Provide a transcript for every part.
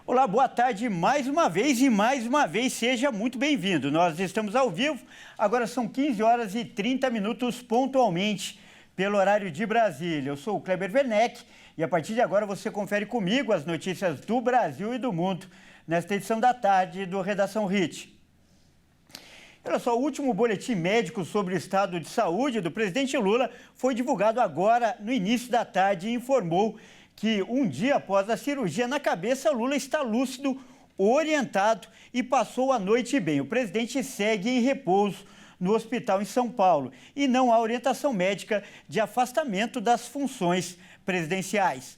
Olá, boa tarde mais uma vez seja muito bem-vindo. Nós estamos ao vivo, agora são 15 horas e 30 minutos pontualmente pelo horário de Brasília. Eu sou o Kleber Werneck e a partir de agora você confere comigo as notícias do Brasil e do mundo nesta edição da tarde do Redação HIT. Olha só, o último boletim médico sobre o estado de saúde do presidente Lula foi divulgado agora no início da tarde e informou que um dia após a cirurgia na cabeça, Lula está lúcido, orientado e passou a noite bem. O presidente segue em repouso no hospital em São Paulo e não há orientação médica de afastamento das funções presidenciais.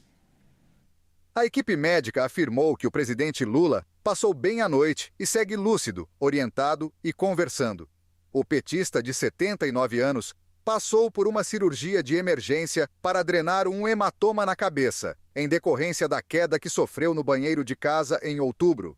A equipe médica afirmou que o presidente Lula passou bem a noite e segue lúcido, orientado e conversando. O petista de 79 anos passou por uma cirurgia de emergência para drenar um hematoma na cabeça, em decorrência da queda que sofreu no banheiro de casa em outubro.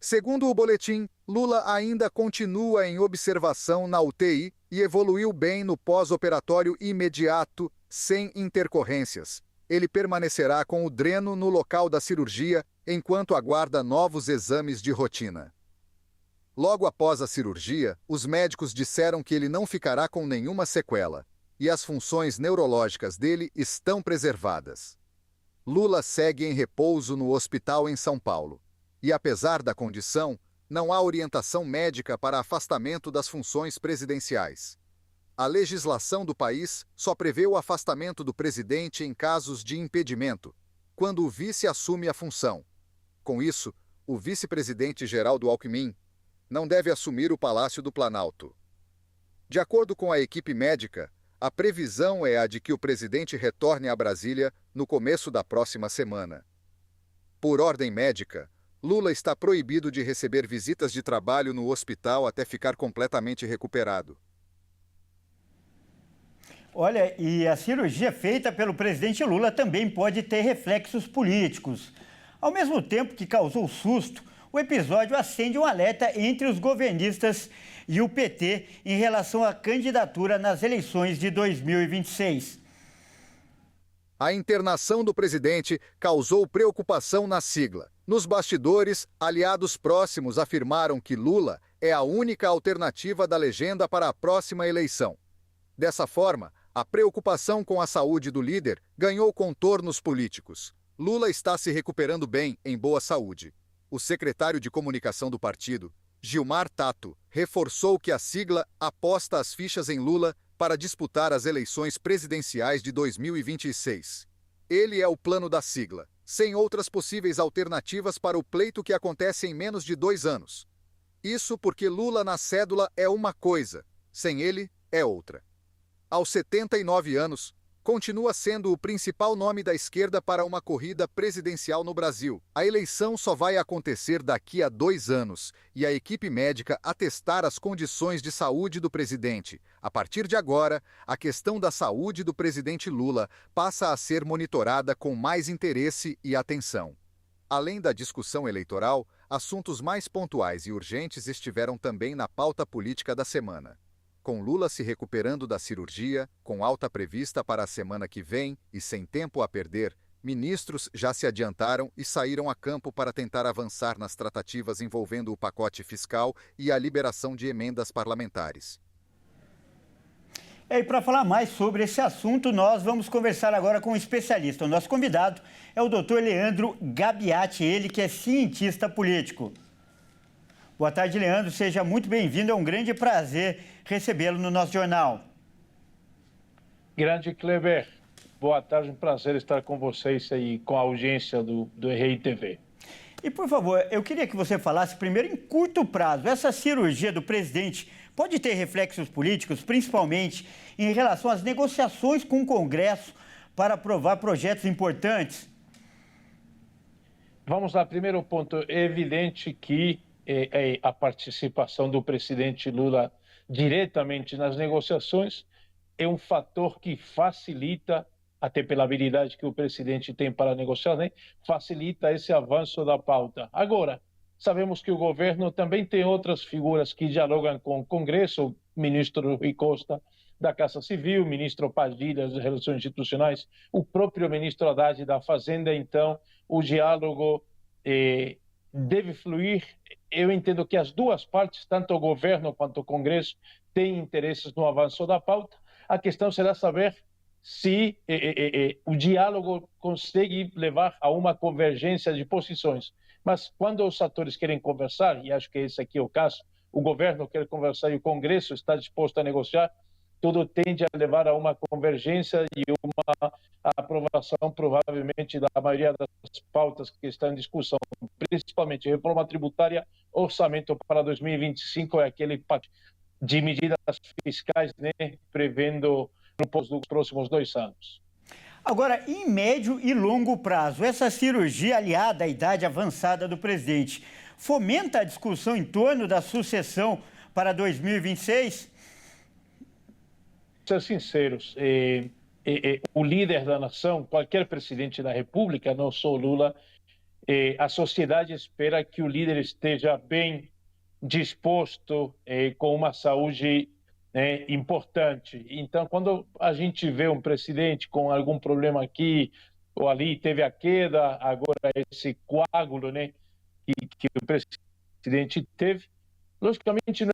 Segundo o boletim, Lula ainda continua em observação na UTI e evoluiu bem no pós-operatório imediato, sem intercorrências. Ele permanecerá com o dreno no local da cirurgia enquanto aguarda novos exames de rotina. Logo após a cirurgia, os médicos disseram que ele não ficará com nenhuma sequela e as funções neurológicas dele estão preservadas. Lula segue em repouso no hospital em São Paulo e, apesar da condição, não há orientação médica para afastamento das funções presidenciais. A legislação do país só prevê o afastamento do presidente em casos de impedimento, quando o vice assume a função. Com isso, o vice-presidente Geraldo Alckmin não deve assumir o Palácio do Planalto. De acordo com a equipe médica, a previsão é a de que o presidente retorne a Brasília no começo da próxima semana. Por ordem médica, Lula está proibido de receber visitas de trabalho no hospital até ficar completamente recuperado. Olha, e a cirurgia feita pelo presidente Lula também pode ter reflexos políticos. Ao mesmo tempo que causou susto, o episódio acende um alerta entre os governistas e o PT em relação à candidatura nas eleições de 2026. A internação do presidente causou preocupação na sigla. Nos bastidores, aliados próximos afirmaram que Lula é a única alternativa da legenda para a próxima eleição. Dessa forma, a preocupação com a saúde do líder ganhou contornos políticos. Lula está se recuperando bem, em boa saúde. O secretário de comunicação do partido, Gilmar Tato, reforçou que a sigla aposta as fichas em Lula para disputar as eleições presidenciais de 2026. Ele é o plano da sigla, sem outras possíveis alternativas para o pleito que acontece em menos de 2 anos. Isso porque Lula na cédula é uma coisa, sem ele é outra. Aos 79 anos, continua sendo o principal nome da esquerda para uma corrida presidencial no Brasil. A eleição só vai acontecer daqui a 2 anos e a equipe médica atestar as condições de saúde do presidente. A partir de agora, a questão da saúde do presidente Lula passa a ser monitorada com mais interesse e atenção. Além da discussão eleitoral, assuntos mais pontuais e urgentes estiveram também na pauta política da semana. Com Lula se recuperando da cirurgia, com alta prevista para a semana que vem e sem tempo a perder, ministros já se adiantaram e saíram a campo para tentar avançar nas tratativas envolvendo o pacote fiscal e a liberação de emendas parlamentares. E para falar mais sobre esse assunto, nós vamos conversar agora com um especialista. O nosso convidado é o Dr. Leandro Gabiati, ele que é cientista político. Boa tarde, Leandro. Seja muito bem-vindo. É um grande prazer recebê-lo no nosso jornal. Grande Kleber. Boa tarde. Um prazer estar com vocês e com a audiência do RITV. E, por favor, eu queria que você falasse primeiro, em curto prazo, essa cirurgia do presidente pode ter reflexos políticos, principalmente em relação às negociações com o Congresso para aprovar projetos importantes? Vamos lá. Primeiro ponto. É evidente que a participação do presidente Lula diretamente nas negociações é um fator que facilita, até pela habilidade que o presidente tem para negociar, né? Facilita esse avanço da pauta. Agora, sabemos que o governo também tem outras figuras que dialogam com o Congresso, o ministro Rui Costa da Casa Civil, o ministro Padilha das Relações Institucionais, o próprio ministro Haddad da Fazenda. Então, o diálogo deve fluir. Eu entendo que as duas partes, tanto o governo quanto o Congresso, têm interesses no avanço da pauta. A questão será saber se o diálogo consegue levar a uma convergência de posições. Mas quando os atores querem conversar, e acho que esse aqui é o caso, o governo quer conversar e o Congresso está disposto a negociar, tudo tende a levar a uma convergência e uma aprovação, provavelmente, da maioria das pautas que estão em discussão, principalmente reforma tributária, orçamento para 2025, é aquele pacote de medidas fiscais, né, prevendo grupos dos próximos 2 anos. Agora, em médio e longo prazo, essa cirurgia aliada à idade avançada do presidente fomenta a discussão em torno da sucessão para 2026? Ser sinceros, o líder da nação, qualquer presidente da República, não só Lula, a sociedade espera que o líder esteja bem disposto, com uma saúde importante. Então, quando a gente vê um presidente com algum problema aqui ou ali, teve a queda, agora esse coágulo, né, que o presidente teve, logicamente não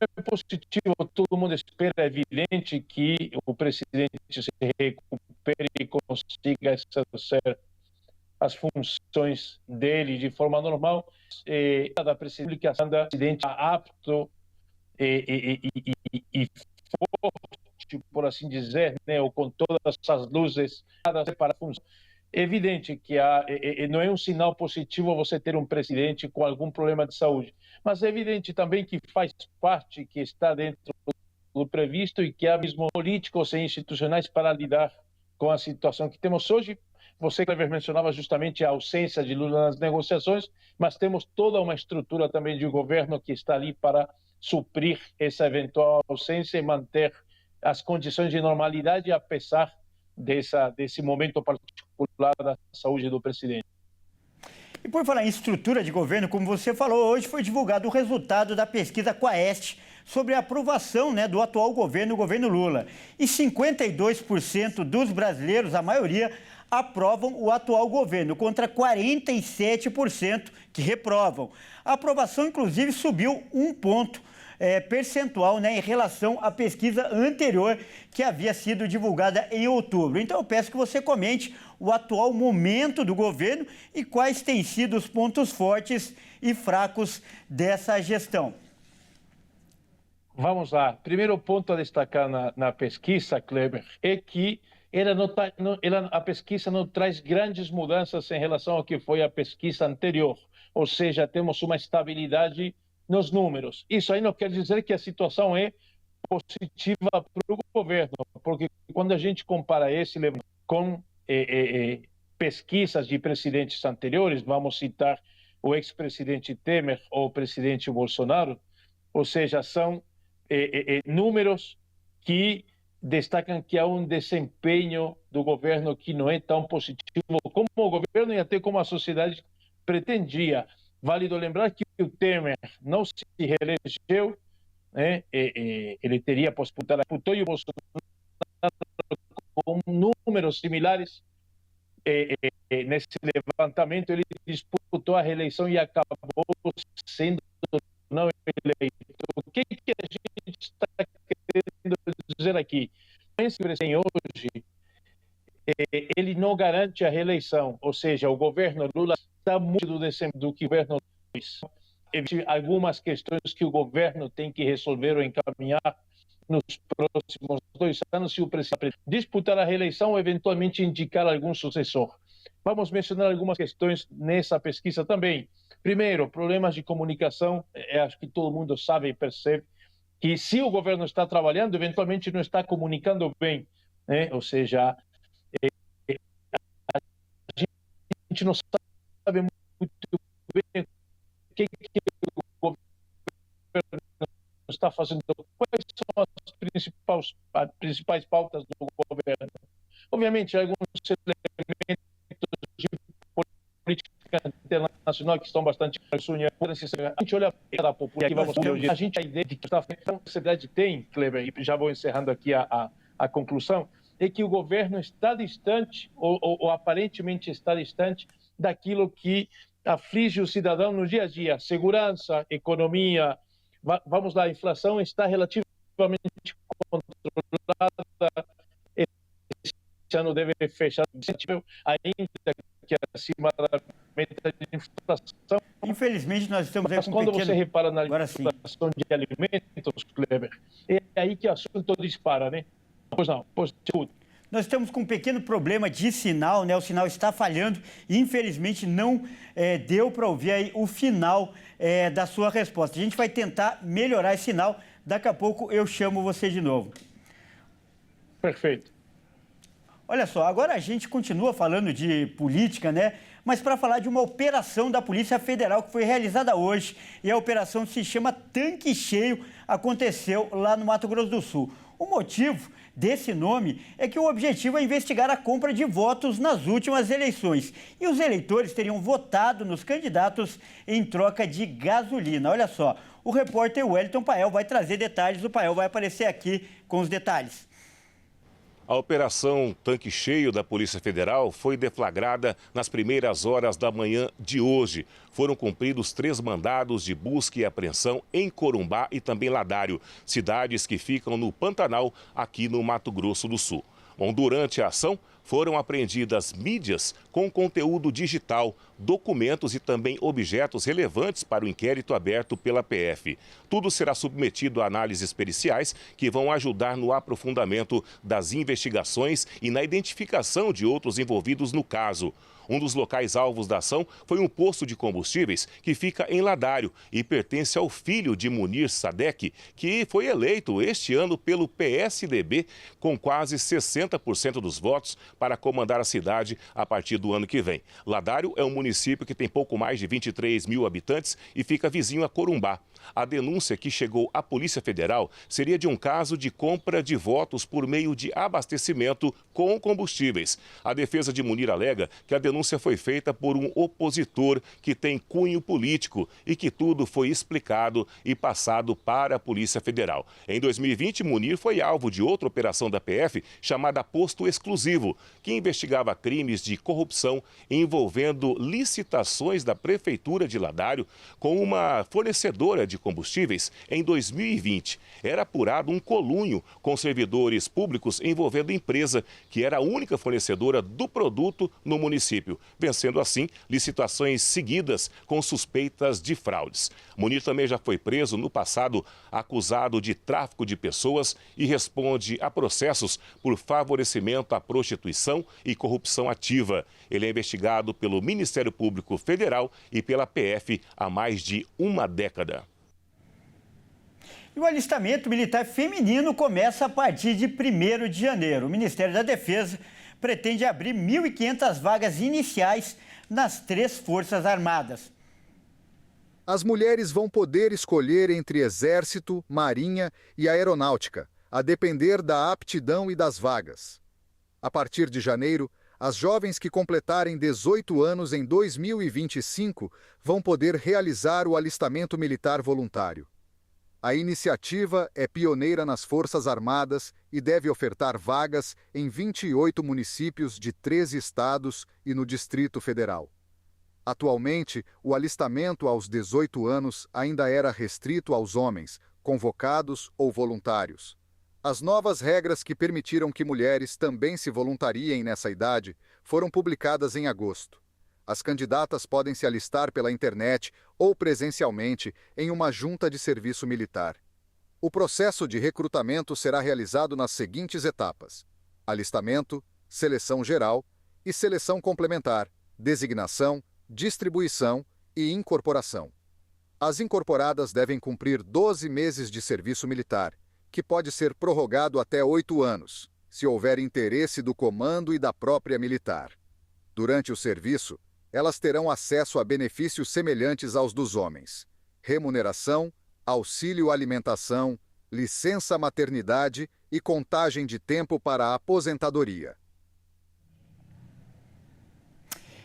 é positivo. Todo mundo espera, é evidente, que o presidente se recupere e consiga exercer as funções dele de forma normal. Da presidência anda presidente apto e forte, por assim dizer, né, ou com todas as luzes para a função. É evidente que não é um sinal positivo você ter um presidente com algum problema de saúde, mas é evidente também que faz parte, que está dentro do previsto e que há mesmo políticos e institucionais para lidar com a situação que temos hoje. Você, Cleber, mencionava justamente a ausência de Lula nas negociações, mas temos toda uma estrutura também de governo que está ali para suprir essa eventual ausência e manter as condições de normalidade, apesar desse momento particular da saúde do presidente. E por falar em estrutura de governo, como você falou, hoje foi divulgado o resultado da pesquisa Quaest sobre a aprovação, né, do atual governo, o governo Lula. E 52% dos brasileiros, a maioria, aprovam o atual governo, contra 47% que reprovam. A aprovação, inclusive, subiu 1 ponto percentual, né, em relação à pesquisa anterior que havia sido divulgada em outubro. Então eu peço que você comente o atual momento do governo e quais têm sido os pontos fortes e fracos dessa gestão. Vamos lá. Primeiro ponto a destacar na pesquisa, Kleber, é que a pesquisa não traz grandes mudanças em relação ao que foi a pesquisa anterior. Ou seja, temos uma estabilidade nos números. Isso aí não quer dizer que a situação é positiva para o governo, porque quando a gente compara esse com pesquisas de presidentes anteriores, vamos citar o ex-presidente Temer ou o presidente Bolsonaro, ou seja, são números que destacam que há um desempenho do governo que não é tão positivo como o governo e até como a sociedade pretendia. Válido lembrar que o Temer não se reelegeu, né? Ele teria disputar e o Bolsonaro com números similares. Nesse levantamento ele disputou a reeleição e acabou sendo não eleito. O que a gente está querendo dizer aqui? Esse presidente hoje, ele não garante a reeleição, ou seja, o governo Lula está muito do que o governo fez. Existem algumas questões que o governo tem que resolver ou encaminhar nos próximos 2 anos se o presidente disputar a reeleição ou eventualmente indicar algum sucessor. Vamos mencionar algumas questões nessa pesquisa também. Primeiro, problemas de comunicação. Acho que todo mundo sabe e percebe que se o governo está trabalhando, eventualmente não está comunicando bem, né? Ou seja, a gente não sabe muito bem o que o governo está fazendo, quais são as principais pautas do governo. Obviamente, alguns elementos de política internacional que estão bastante... A gente olha para a população, a gente a ideia de que a sociedade tem, Kleber, e já vou encerrando aqui a conclusão, é que o governo está distante, ou aparentemente está distante, daquilo que aflige o cidadão no dia a dia. Segurança, economia, vamos lá, a inflação está relativamente controlada. Esse ano deve fechar ainda que acima da meta de inflação. Infelizmente, nós estamos aí Mas com quando você repara na inflação de alimentos, Kleber, é aí que o assunto dispara, né? Pois não, pois tudo. Nós estamos com um pequeno problema de sinal, né? O sinal está falhando e, infelizmente, não deu para ouvir aí o final da sua resposta. A gente vai tentar melhorar esse sinal. Daqui a pouco eu chamo você de novo. Perfeito. Olha só, agora a gente continua falando de política, né? Mas para falar de uma operação da Polícia Federal que foi realizada hoje. E a operação se chama Tanque Cheio, aconteceu lá no Mato Grosso do Sul. O motivo desse nome é que o objetivo é investigar a compra de votos nas últimas eleições. E os eleitores teriam votado nos candidatos em troca de gasolina. Olha só, o repórter Wellington Pael vai trazer detalhes. O Pael vai aparecer aqui com os detalhes. A operação Tanque Cheio da Polícia Federal foi deflagrada nas primeiras horas da manhã de hoje. Foram cumpridos 3 mandados de busca e apreensão em Corumbá e também Ladário, cidades que ficam no Pantanal, aqui no Mato Grosso do Sul. Bom, durante a ação, foram apreendidas mídias com conteúdo digital, documentos e também objetos relevantes para o inquérito aberto pela PF. Tudo será submetido a análises periciais que vão ajudar no aprofundamento das investigações e na identificação de outros envolvidos no caso. Um dos locais alvos da ação foi um posto de combustíveis que fica em Ladário e pertence ao filho de Munir Sadek, que foi eleito este ano pelo PSDB com quase 60% dos votos para comandar a cidade a partir do ano que vem. Ladário é um município que tem pouco mais de 23 mil habitantes e fica vizinho a Corumbá. A denúncia que chegou à Polícia Federal seria de um caso de compra de votos por meio de abastecimento com combustíveis. A defesa de Munir alega que a denúncia foi feita por um opositor que tem cunho político e que tudo foi explicado e passado para a Polícia Federal. Em 2020, Munir foi alvo de outra operação da PF chamada Posto Exclusivo, que investigava crimes de corrupção envolvendo licitações da Prefeitura de Ladário com uma fornecedora de combustíveis em 2020. Era apurado um colunho com servidores públicos envolvendo a empresa, que era a única fornecedora do produto no município, vencendo assim licitações seguidas com suspeitas de fraudes. Munir também já foi preso no passado, acusado de tráfico de pessoas e responde a processos por favorecimento à prostituição e corrupção ativa. Ele é investigado pelo Ministério Público Federal e pela PF há mais de uma década. E o alistamento militar feminino começa a partir de 1º de janeiro. O Ministério da Defesa pretende abrir 1.500 vagas iniciais nas 3 Forças Armadas. As mulheres vão poder escolher entre Exército, Marinha e Aeronáutica, a depender da aptidão e das vagas. A partir de janeiro, as jovens que completarem 18 anos em 2025 vão poder realizar o alistamento militar voluntário. A iniciativa é pioneira nas Forças Armadas e deve ofertar vagas em 28 municípios de 13 estados e no Distrito Federal. Atualmente, o alistamento aos 18 anos ainda era restrito aos homens, convocados ou voluntários. As novas regras que permitiram que mulheres também se voluntariem nessa idade foram publicadas em agosto. As candidatas podem se alistar pela internet ou presencialmente em uma junta de serviço militar. O processo de recrutamento será realizado nas seguintes etapas: alistamento, seleção geral e seleção complementar, designação, distribuição e incorporação. As incorporadas devem cumprir 12 meses de serviço militar, que pode ser prorrogado até 8 anos, se houver interesse do comando e da própria militar. Durante o serviço, elas terão acesso a benefícios semelhantes aos dos homens: remuneração, auxílio alimentação, licença maternidade e contagem de tempo para a aposentadoria.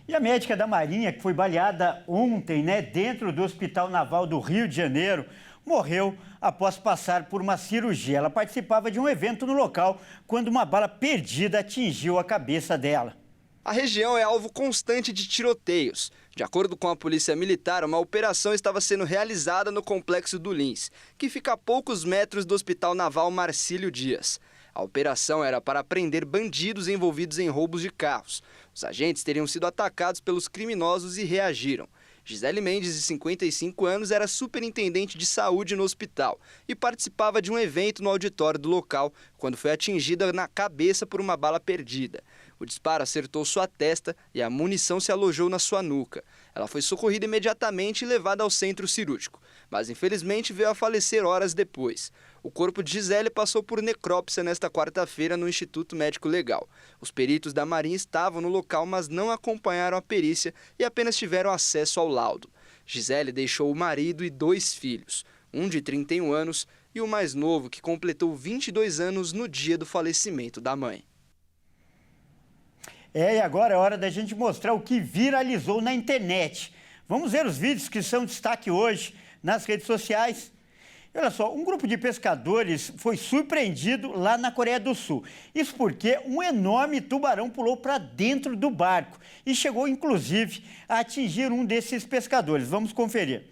E a médica da Marinha, que foi baleada ontem, dentro do Hospital Naval do Rio de Janeiro, morreu após passar por uma cirurgia. Ela participava de um evento no local quando uma bala perdida atingiu a cabeça dela. A região é alvo constante de tiroteios. De acordo com a Polícia Militar, uma operação estava sendo realizada no Complexo do Lins, que fica a poucos metros do Hospital Naval Marcílio Dias. A operação era para prender bandidos envolvidos em roubos de carros. Os agentes teriam sido atacados pelos criminosos e reagiram. Gisele Mendes, de 55 anos, era superintendente de saúde no hospital e participava de um evento no auditório do local quando foi atingida na cabeça por uma bala perdida. O disparo acertou sua testa e a munição se alojou na sua nuca. Ela foi socorrida imediatamente e levada ao centro cirúrgico, mas infelizmente veio a falecer horas depois. O corpo de Gisele passou por necrópsia nesta quarta-feira no Instituto Médico Legal. Os peritos da Marinha estavam no local, mas não acompanharam a perícia e apenas tiveram acesso ao laudo. Gisele deixou o marido e 2 filhos, um de 31 anos e o mais novo, que completou 22 anos no dia do falecimento da mãe. E agora é hora da gente mostrar o que viralizou na internet. Vamos ver os vídeos que são destaque hoje nas redes sociais. Olha só, um grupo de pescadores foi surpreendido lá na Coreia do Sul. Isso porque um enorme tubarão pulou para dentro do barco e chegou, inclusive, a atingir um desses pescadores. Vamos conferir.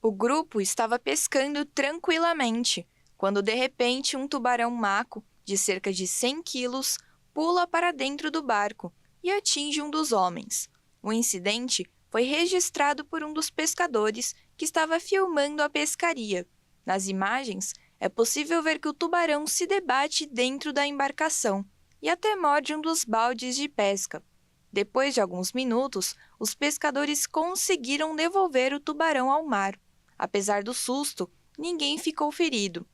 O grupo estava pescando tranquilamente, quando de repente um tubarão maco, de cerca de 100 quilos, pula para dentro do barco e atinge um dos homens. O incidente foi registrado por um dos pescadores que estava filmando a pescaria. Nas imagens, é possível ver que o tubarão se debate dentro da embarcação e até morde um dos baldes de pesca. Depois de alguns minutos, os pescadores conseguiram devolver o tubarão ao mar. Apesar do susto, ninguém ficou ferido.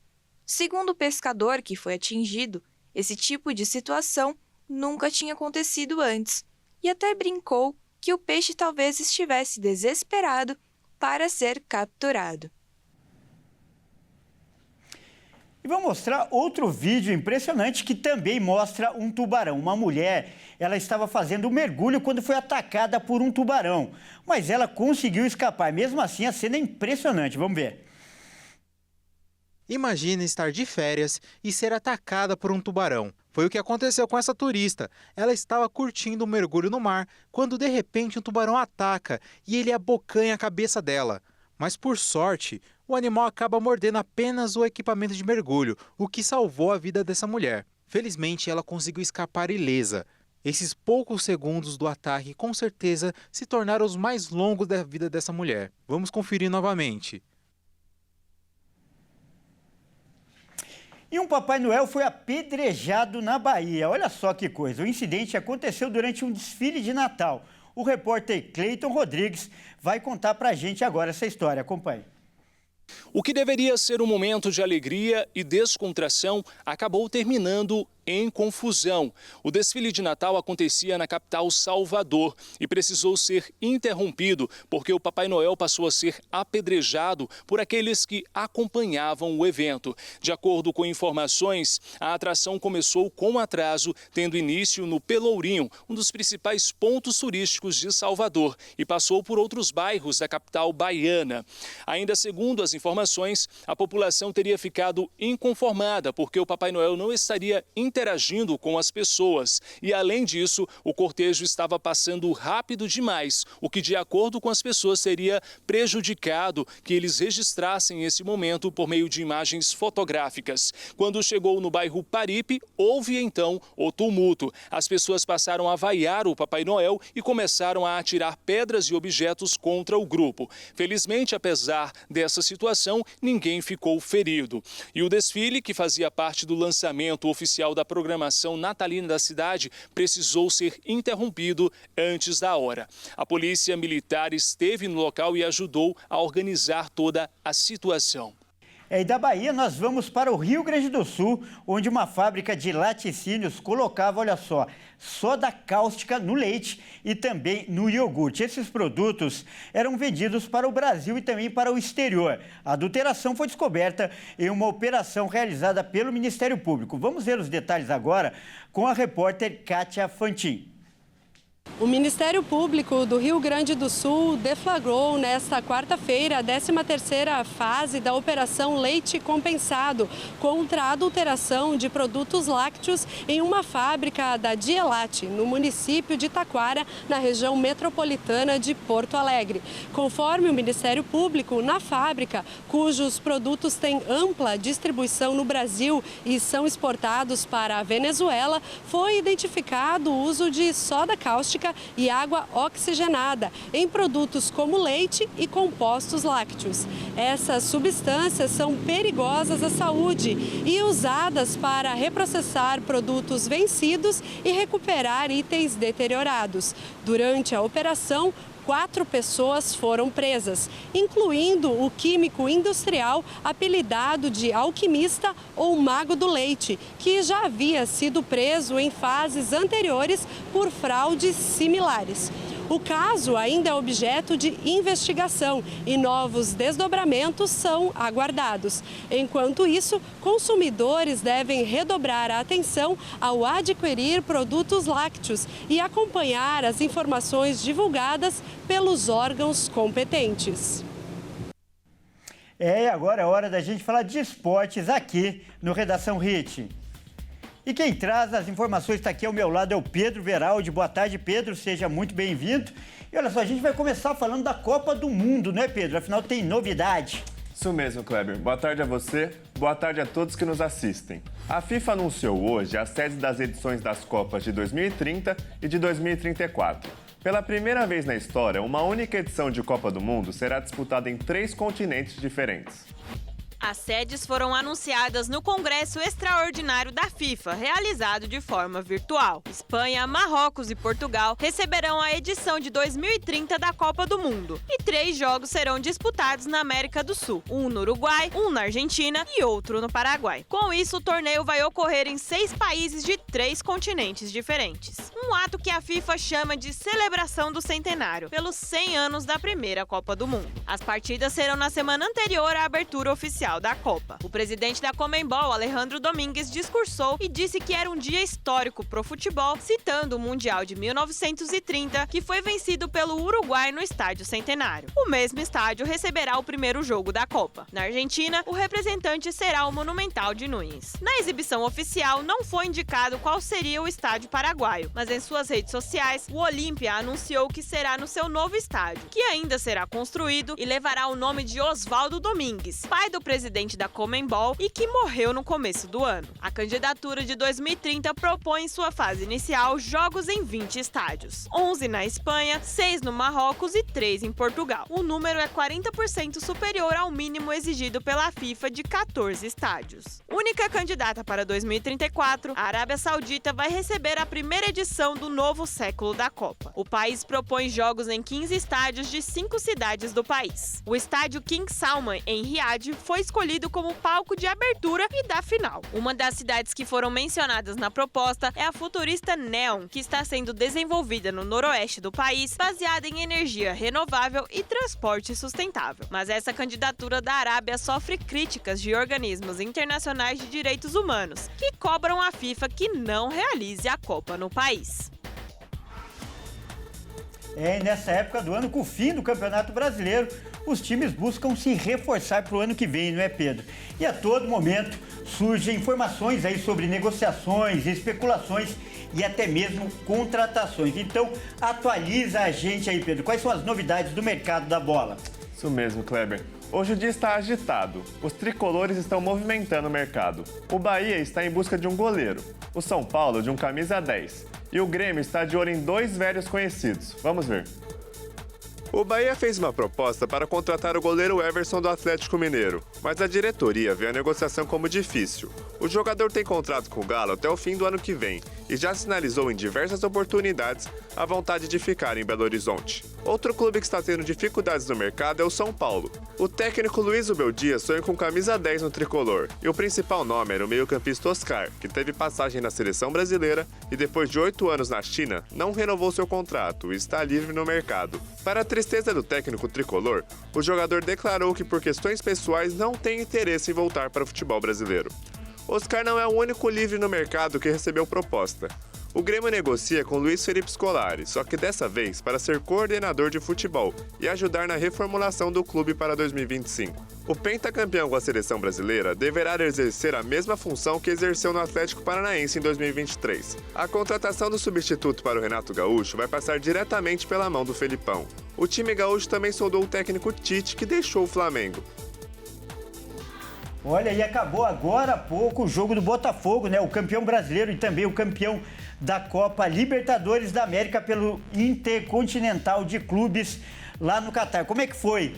Segundo o pescador que foi atingido, esse tipo de situação nunca tinha acontecido antes e até brincou que o peixe talvez estivesse desesperado para ser capturado. E vou mostrar outro vídeo impressionante que também mostra um tubarão. Uma mulher, ela estava fazendo um mergulho quando foi atacada por um tubarão, mas ela conseguiu escapar. Mesmo assim, a cena é impressionante. Vamos ver. Imagine estar de férias e ser atacada por um tubarão. Foi o que aconteceu com essa turista. Ela estava curtindo um mergulho no mar quando de repente um tubarão ataca e ele abocanha a cabeça dela. Mas por sorte, o animal acaba mordendo apenas o equipamento de mergulho, o que salvou a vida dessa mulher. Felizmente, ela conseguiu escapar ilesa. Esses poucos segundos do ataque com certeza se tornaram os mais longos da vida dessa mulher. Vamos conferir novamente. E um Papai Noel foi apedrejado na Bahia. Olha só que coisa. O incidente aconteceu durante um desfile de Natal. O repórter Cleiton Rodrigues vai contar pra gente agora essa história. Acompanhe. O que deveria ser um momento de alegria e descontração acabou terminando em confusão. O desfile de Natal acontecia na capital Salvador e precisou ser interrompido porque o Papai Noel passou a ser apedrejado por aqueles que acompanhavam o evento. De acordo com informações, a atração começou com atraso, tendo início no Pelourinho, um dos principais pontos turísticos de Salvador, e passou por outros bairros da capital baiana. Ainda segundo as informações, a população teria ficado inconformada porque o Papai Noel não estaria interagindo com as pessoas. E, além disso, o cortejo estava passando rápido demais, o que, de acordo com as pessoas, teria prejudicado que eles registrassem esse momento por meio de imagens fotográficas. Quando chegou no bairro Paripe, houve, então, o tumulto. As pessoas passaram a vaiar o Papai Noel e começaram a atirar pedras e objetos contra o grupo. Felizmente, apesar dessa situação, ninguém ficou ferido. E o desfile, que fazia parte do lançamento oficial da programação natalina da cidade, precisou ser interrompido antes da hora. A polícia militar esteve no local e ajudou a organizar toda a situação. E da Bahia nós vamos para o Rio Grande do Sul, onde uma fábrica de laticínios colocava, olha só, soda cáustica no leite e também no iogurte. Esses produtos eram vendidos para o Brasil e também para o exterior. A adulteração foi descoberta em uma operação realizada pelo Ministério Público. Vamos ver os detalhes agora com a repórter Kátia Fantin. O Ministério Público do Rio Grande do Sul deflagrou nesta quarta-feira a 13ª fase da Operação Leite Compensado contra a adulteração de produtos lácteos em uma fábrica da Dielate, no município de Taquara, na região metropolitana de Porto Alegre. Conforme o Ministério Público, na fábrica, cujos produtos têm ampla distribuição no Brasil e são exportados para a Venezuela, foi identificado o uso de soda cáustica e água oxigenada em produtos como leite e compostos lácteos. Essas substâncias são perigosas à saúde e usadas para reprocessar produtos vencidos e recuperar itens deteriorados. Durante a operação, 4 pessoas foram presas, incluindo o químico industrial apelidado de alquimista ou mago do leite, que já havia sido preso em fases anteriores por fraudes similares. O caso ainda é objeto de investigação e novos desdobramentos são aguardados. Enquanto isso, consumidores devem redobrar a atenção ao adquirir produtos lácteos e acompanhar as informações divulgadas pelos órgãos competentes. Agora é hora da gente falar de esportes aqui no Redação Hit. E quem traz as informações está aqui ao meu lado é o Pedro Veraldi. Boa tarde, Pedro, seja muito bem-vindo. E olha só, a gente vai começar falando da Copa do Mundo, né, Pedro? Afinal, tem novidade. Isso mesmo, Kleber. Boa tarde a você, boa tarde a todos que nos assistem. A FIFA anunciou hoje as sedes das edições das Copas de 2030 e de 2034. Pela primeira vez na história, uma única edição de Copa do Mundo será disputada em 3 continentes diferentes. As sedes foram anunciadas no Congresso Extraordinário da FIFA, realizado de forma virtual. Espanha, Marrocos e Portugal receberão a edição de 2030 da Copa do Mundo. E 3 jogos serão disputados na América do Sul, um no Uruguai, um na Argentina e outro no Paraguai. Com isso, o torneio vai ocorrer em 6 países de 3 continentes diferentes. Um ato que a FIFA chama de celebração do centenário, pelos 100 anos da primeira Copa do Mundo. As partidas serão na semana anterior à abertura oficial da Copa. O presidente da Conmebol, Alejandro Domingues, discursou e disse que era um dia histórico pro futebol, citando o Mundial de 1930, que foi vencido pelo Uruguai no Estádio Centenário. O mesmo estádio receberá o primeiro jogo da Copa. Na Argentina, o representante será o Monumental de Núñez. Na exibição oficial, não foi indicado qual seria o estádio paraguaio, mas em suas redes sociais, o Olímpia anunciou que será no seu novo estádio, que ainda será construído e levará o nome de Oswaldo Domingues, pai do presidente da Conmebol e que morreu no começo do ano. A candidatura de 2030 propõe em sua fase inicial jogos em 20 estádios, 11 na Espanha, 6 no Marrocos e 3 em Portugal. O número é 40% superior ao mínimo exigido pela FIFA de 14 estádios. Única candidata para 2034, a Arábia Saudita vai receber a primeira edição do novo século da Copa. O país propõe jogos em 15 estádios de 5 cidades do país. O estádio King Salman, em Riad, foi escolhido como palco de abertura e da final. Uma das cidades que foram mencionadas na proposta é a futurista Neom, que está sendo desenvolvida no noroeste do país, baseada em energia renovável e transporte sustentável. Mas essa candidatura da Arábia sofre críticas de organismos internacionais de direitos humanos, que cobram a FIFA que não realize a Copa no país. Nessa época do ano, com o fim do Campeonato Brasileiro, os times buscam se reforçar para o ano que vem, não é, Pedro? E a todo momento surgem informações aí sobre negociações, especulações e até mesmo contratações. Então, atualiza a gente aí, Pedro. Quais são as novidades do mercado da bola? Isso mesmo, Kleber. Hoje o dia está agitado. Os tricolores estão movimentando o mercado. O Bahia está em busca de um goleiro. O São Paulo de um camisa 10. E o Grêmio está de olho em 2 velhos conhecidos. Vamos ver. O Bahia fez uma proposta para contratar o goleiro Everson do Atlético Mineiro, mas a diretoria vê a negociação como difícil. O jogador tem contrato com o Galo até o fim do ano que vem e já sinalizou em diversas oportunidades a vontade de ficar em Belo Horizonte. Outro clube que está tendo dificuldades no mercado é o São Paulo. O técnico Luiz Rubel Dias sonha com camisa 10 no tricolor, e o principal nome era o meio-campista Oscar, que teve passagem na seleção brasileira e depois de 8 anos na China, não renovou seu contrato e está livre no mercado. Para a tristeza do técnico tricolor, o jogador declarou que por questões pessoais não tem interesse em voltar para o futebol brasileiro. Oscar não é o único livre no mercado que recebeu proposta. O Grêmio negocia com Luiz Felipe Scolari, só que dessa vez para ser coordenador de futebol e ajudar na reformulação do clube para 2025. O pentacampeão com a seleção brasileira deverá exercer a mesma função que exerceu no Atlético Paranaense em 2023. A contratação do substituto para o Renato Gaúcho vai passar diretamente pela mão do Felipão. O time gaúcho também soldou o técnico Tite, que deixou o Flamengo. Olha, e acabou agora há pouco o jogo do Botafogo, né? O campeão brasileiro e também o campeão da Copa Libertadores da América pelo Intercontinental de Clubes lá no Catar. Como é que foi?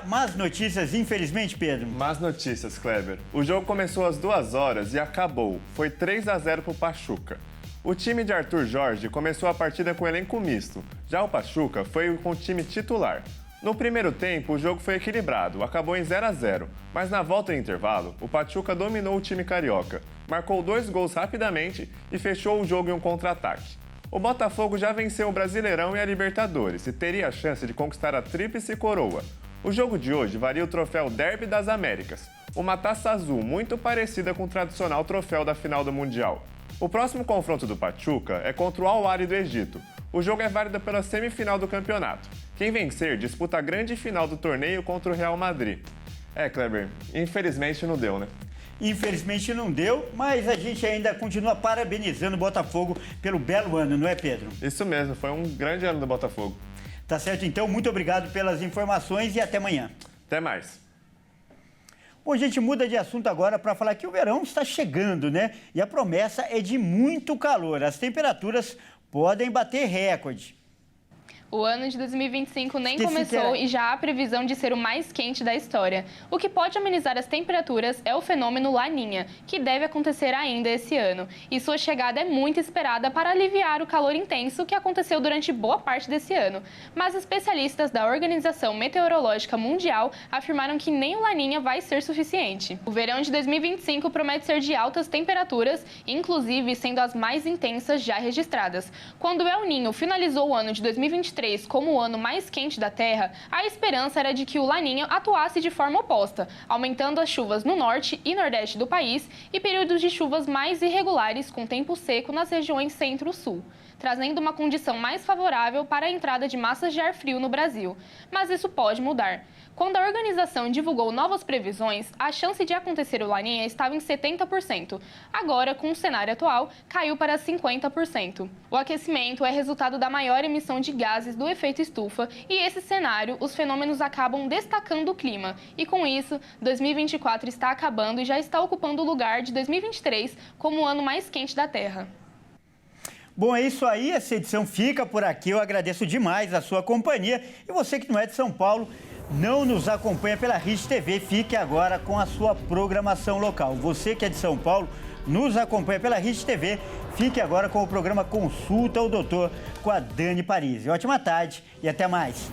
Más notícias, infelizmente, Pedro. Más notícias, Kleber. O jogo começou às 2h e acabou. Foi 3-0 para o Pachuca. O time de Arthur Jorge começou a partida com elenco misto. Já o Pachuca foi com o time titular. No primeiro tempo, o jogo foi equilibrado, acabou em 0-0, mas na volta em intervalo, o Pachuca dominou o time carioca, marcou 2 gols rapidamente e fechou o jogo em um contra-ataque. O Botafogo já venceu o Brasileirão e a Libertadores e teria a chance de conquistar a tríplice coroa. O jogo de hoje valia o troféu Derby das Américas, uma taça azul muito parecida com o tradicional troféu da final do Mundial. O próximo confronto do Pachuca é contra o Al-Ahly do Egito. O jogo é válido pela semifinal do campeonato. Quem vencer disputa a grande final do torneio contra o Real Madrid. Kleber, infelizmente não deu, né? Infelizmente não deu, mas a gente ainda continua parabenizando o Botafogo pelo belo ano, não é, Pedro? Isso mesmo, foi um grande ano do Botafogo. Tá certo, então, muito obrigado pelas informações e até amanhã. Até mais. Bom, a gente muda de assunto agora para falar que o verão está chegando, né? E a promessa é de muito calor. As temperaturas podem bater recorde. O ano de 2025 nem começou e já há previsão de ser o mais quente da história. O que pode amenizar as temperaturas é o fenômeno Laninha, que deve acontecer ainda esse ano. E sua chegada é muito esperada para aliviar o calor intenso que aconteceu durante boa parte desse ano. Mas especialistas da Organização Meteorológica Mundial afirmaram que nem o Laninha vai ser suficiente. O verão de 2025 promete ser de altas temperaturas, inclusive sendo as mais intensas já registradas. Quando o El Niño finalizou o ano de 2023 como o ano mais quente da Terra, a esperança era de que o Laninha atuasse de forma oposta, aumentando as chuvas no norte e nordeste do país e períodos de chuvas mais irregulares com tempo seco nas regiões centro-sul, trazendo uma condição mais favorável para a entrada de massas de ar frio no Brasil. Mas isso pode mudar. Quando a organização divulgou novas previsões, a chance de acontecer o Laninha estava em 70%. Agora, com o cenário atual, caiu para 50%. O aquecimento é resultado da maior emissão de gases do efeito estufa e, esse cenário, os fenômenos acabam destacando o clima. E, com isso, 2024 está acabando e já está ocupando o lugar de 2023 como o ano mais quente da Terra. Bom, é isso aí, essa edição fica por aqui. Eu agradeço demais a sua companhia. E você que não é de São Paulo, não nos acompanha pela Rede TV, fique agora com a sua programação local. Você que é de São Paulo, nos acompanha pela Rede TV, fique agora com o programa Consulta ao Doutor com a Dani Parisi. Ótima tarde e até mais.